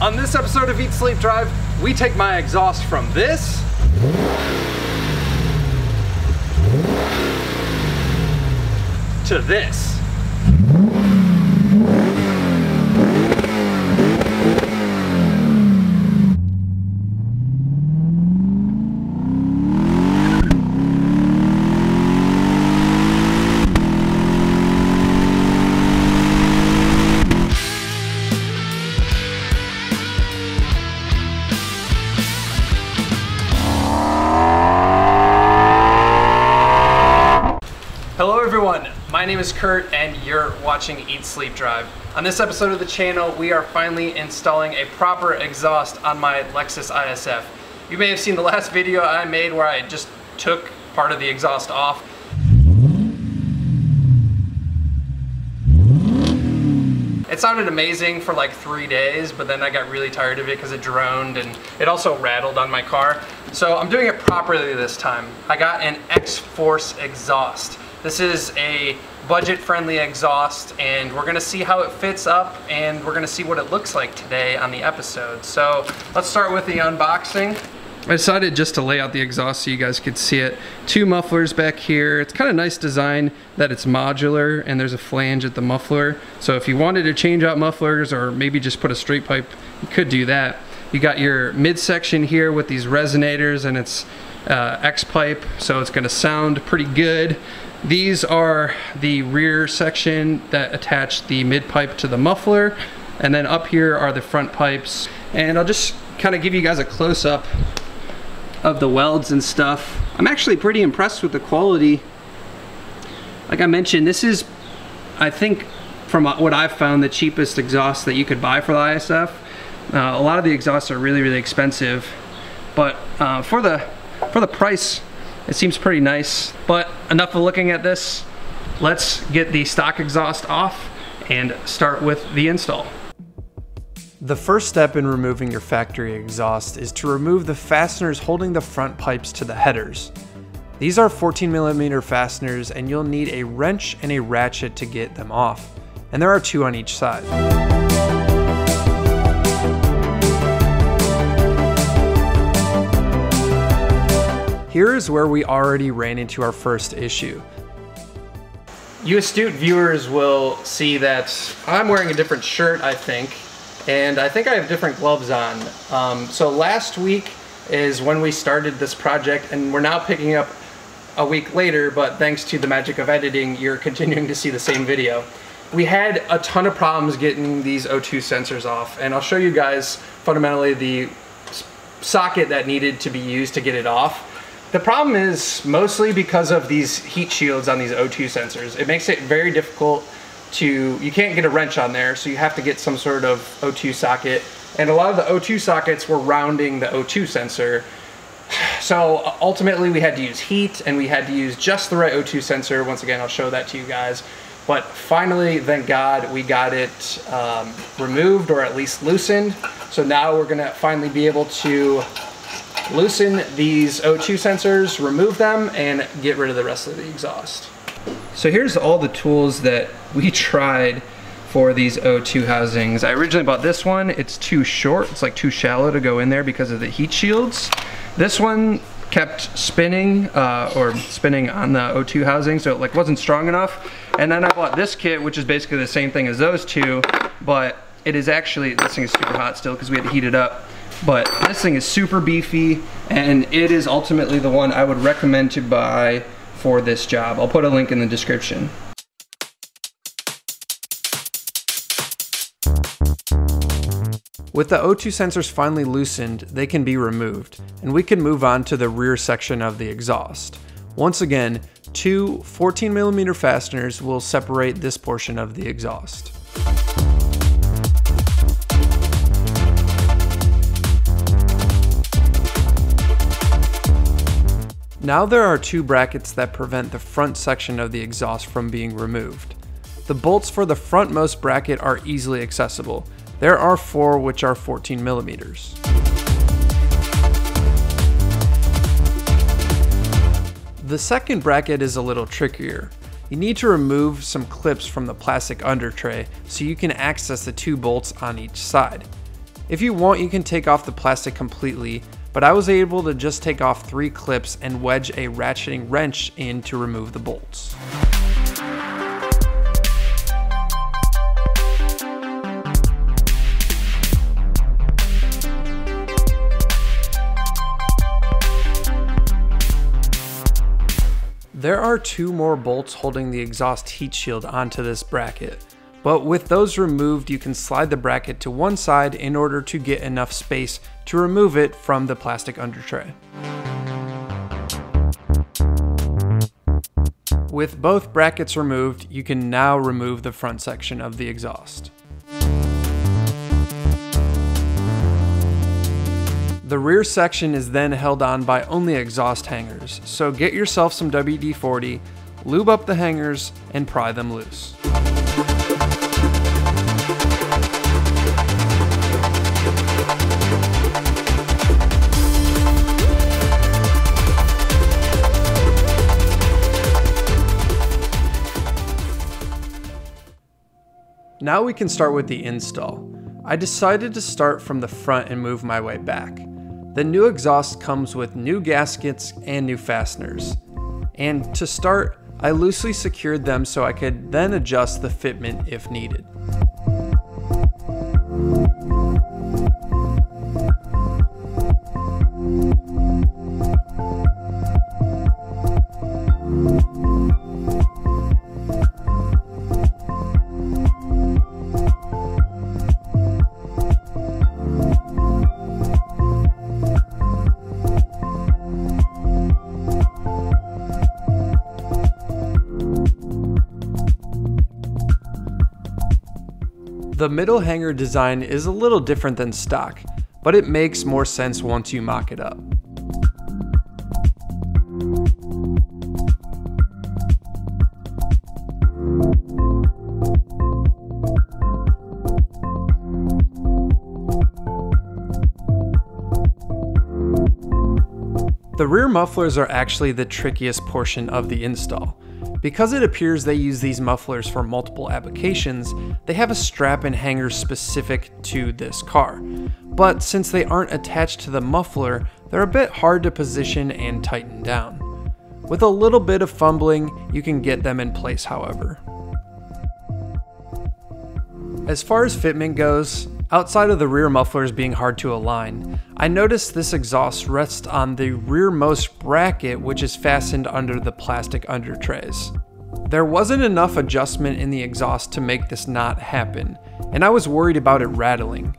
On this episode of Eat Sleep Drive, we take my exhaust from this to this. Hello everyone, my name is Kurt and you're watching Eat Sleep Drive. On this episode of the channel, we are finally installing a proper exhaust on my Lexus ISF. You may have seen the last video I made where I just took part of the exhaust off. It sounded amazing for like 3 days, but then I got really tired of it because it droned and it also rattled on my car. So I'm doing it properly this time. I got an XForce exhaust. This is a budget-friendly exhaust, and we're gonna see how it fits up, and we're gonna see what it looks like today on the episode. So let's start with the unboxing. I decided just to lay out the exhaust so you guys could see it. 2 mufflers back here. It's kind of nice design that it's modular and there's a flange at the muffler. So if you wanted to change out mufflers or maybe just put a straight pipe, you could do that. You got your midsection here with these resonators, and it's X pipe, so it's gonna sound pretty good. These are the rear section that attach the mid pipe to the muffler, and then up here are the front pipes. And I'll just kind of give you guys a close-up of the welds and stuff. I'm actually pretty impressed with the quality. Like I mentioned, this is, I think, from what I've found, the cheapest exhaust that you could buy for the ISF. A lot of the exhausts are really, really expensive, but for the price, it seems pretty nice. But enough of looking at this. Let's get the stock exhaust off and start with the install. The first step in removing your factory exhaust is to remove the fasteners holding the front pipes to the headers. These are 14mm fasteners, and you'll need a wrench and a ratchet to get them off. And there are 2 on each side. Here is where we already ran into our first issue. You astute viewers will see that I'm wearing a different shirt, I think, and I think I have different gloves on. So last week is when we started this project, and we're now picking up a week later, but thanks to the magic of editing, you're continuing to see the same video. We had a ton of problems getting these O2 sensors off, and I'll show you guys fundamentally the socket that needed to be used to get it off. The problem is mostly because of these heat shields on these O2 sensors. It makes it very difficult you can't get a wrench on there, so you have to get some sort of O2 socket. And a lot of the O2 sockets were rounding the O2 sensor. So ultimately we had to use heat, and we had to use just the right O2 sensor. Once again, I'll show that to you guys. But finally, thank God, we got it removed, or at least loosened. So now we're gonna finally be able to loosen these O2 sensors, remove them, and get rid of the rest of the exhaust. So here's all the tools that we tried for these O2 housings. I originally bought this one. It's too short. It's like too shallow to go in there because of the heat shields. This one kept spinning or spinning on the O2 housing, so it like wasn't strong enough. And then I bought this kit, which is basically the same thing as those two, but it is actually, this thing is super hot still because we had to heat it up. But this thing is super beefy, and it is ultimately the one I would recommend to buy for this job. I'll put a link in the description. With the O2 sensors finally loosened, they can be removed, and we can move on to the rear section of the exhaust. Once again, 2 14mm fasteners will separate this portion of the exhaust. Now there are 2 brackets that prevent the front section of the exhaust from being removed. The bolts for the frontmost bracket are easily accessible. There are 4 which are 14mm. The second bracket is a little trickier. You need to remove some clips from the plastic under tray so you can access the 2 bolts on each side. If you want, you can take off the plastic completely, but I was able to just take off 3 clips and wedge a ratcheting wrench in to remove the bolts. There are 2 more bolts holding the exhaust heat shield onto this bracket, but with those removed you can slide the bracket to one side in order to get enough space to remove it from the plastic undertray. With both brackets removed, you can now remove the front section of the exhaust. The rear section is then held on by only exhaust hangers, so get yourself some WD-40, lube up the hangers, and pry them loose. Now we can start with the install. I decided to start from the front and move my way back. The new exhaust comes with new gaskets and new fasteners. And to start, I loosely secured them so I could then adjust the fitment if needed. The middle hanger design is a little different than stock, but it makes more sense once you mock it up. The rear mufflers are actually the trickiest portion of the install. Because it appears they use these mufflers for multiple applications, they have a strap and hanger specific to this car. But since they aren't attached to the muffler, they're a bit hard to position and tighten down. With a little bit of fumbling, you can get them in place, however. As far as fitment goes, outside of the rear mufflers being hard to align, I noticed this exhaust rests on the rearmost bracket, which is fastened under the plastic undertrays. There wasn't enough adjustment in the exhaust to make this not happen, and I was worried about it rattling.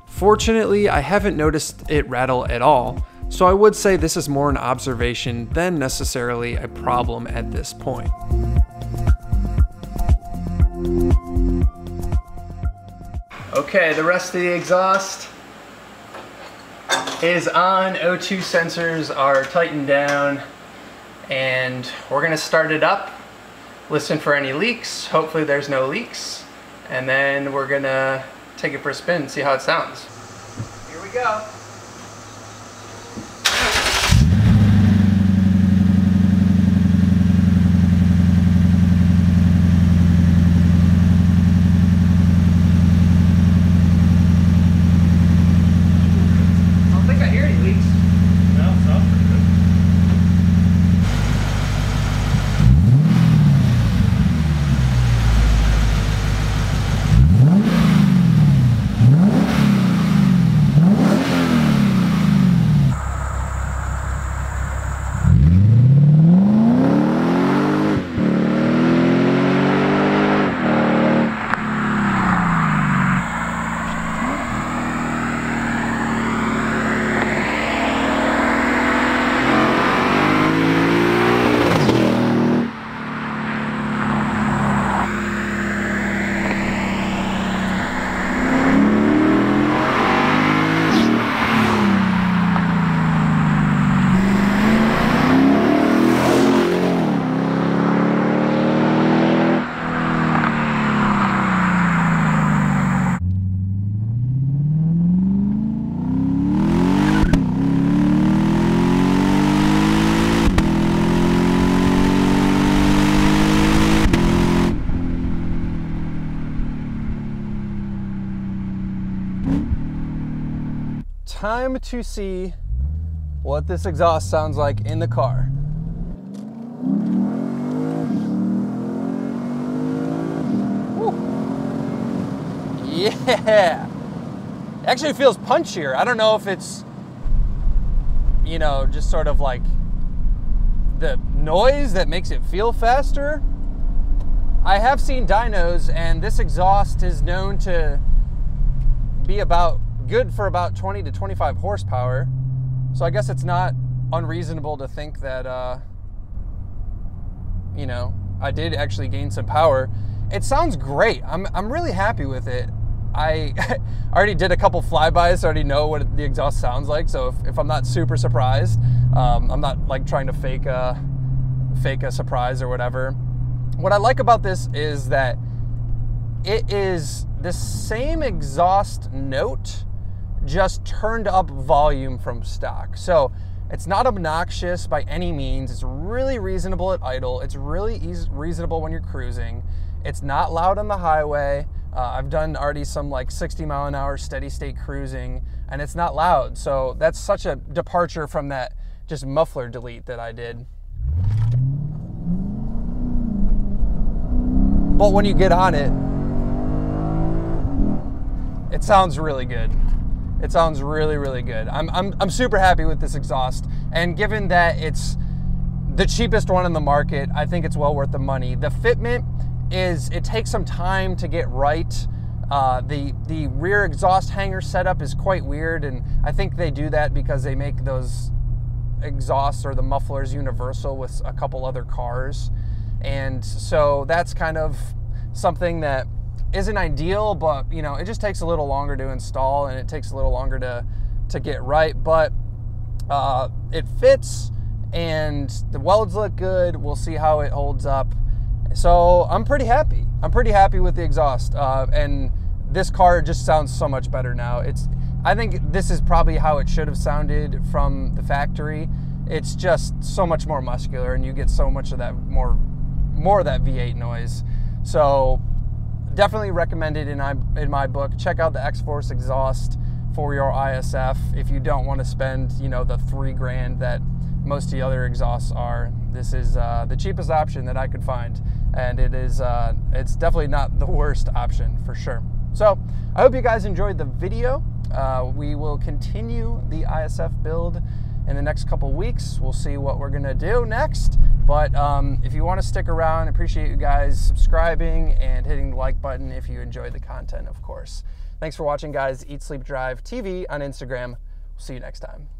Fortunately, I haven't noticed it rattle at all, so I would say this is more an observation than necessarily a problem at this point. Okay, the rest of the exhaust is on. O2 sensors are tightened down, and we're gonna start it up, listen for any leaks. Hopefully there's no leaks, and then we're gonna take it for a spin and see how it sounds. Here we go. time to see what this exhaust sounds like in the car. Woo. Yeah. It actually feels punchier. I don't know if it's, you know, just sort of like the noise that makes it feel faster. I have seen dynos, and this exhaust is known to be about good for about 20 to 25 horsepower. So I guess it's not unreasonable to think that, you know, I did actually gain some power. It sounds great. I'm really happy with it. I already did a couple flybys, so I already know what the exhaust sounds like. So if I'm not super surprised, I'm not like trying to fake a surprise or whatever. What I like about this is that it is the same exhaust note, just turned up volume from stock. So it's not obnoxious by any means. It's really reasonable at idle. It's really reasonable when you're cruising. It's not loud on the highway. I've done already some like 60 mile an hour steady state cruising, and it's not loud. So that's such a departure from that just muffler delete that I did. But when you get on it, it sounds really good. It sounds really, really good. I'm super happy with this exhaust. And given that it's the cheapest one in the market, I think it's well worth the money. The fitment it takes some time to get right. The rear exhaust hanger setup is quite weird, and I think they do that because they make those exhausts or the mufflers universal with a couple other cars. And so that's kind of something that isn't ideal, but you know, it just takes a little longer to install, and it takes a little longer to get right, but it fits and the welds look good. We'll see how it holds up. So I'm pretty happy. I'm pretty happy with the exhaust, and this car just sounds so much better now. I think this is probably how it should have sounded from the factory. It's just so much more muscular, and you get so much of that more of that V8 noise. So definitely recommend it in my book. Check out the XForce exhaust for your ISF if you don't want to spend, you know, the $3 grand that most of the other exhausts are. This is the cheapest option that I could find, and it's definitely not the worst option for sure. So I hope you guys enjoyed the video. We will continue the ISF build in the next couple weeks. We'll see what we're gonna do next. But if you want to stick around, I appreciate you guys subscribing and hitting the like button if you enjoyed the content, of course. Thanks for watching, guys. Eat, Sleep, Drive TV on Instagram. We'll see you next time.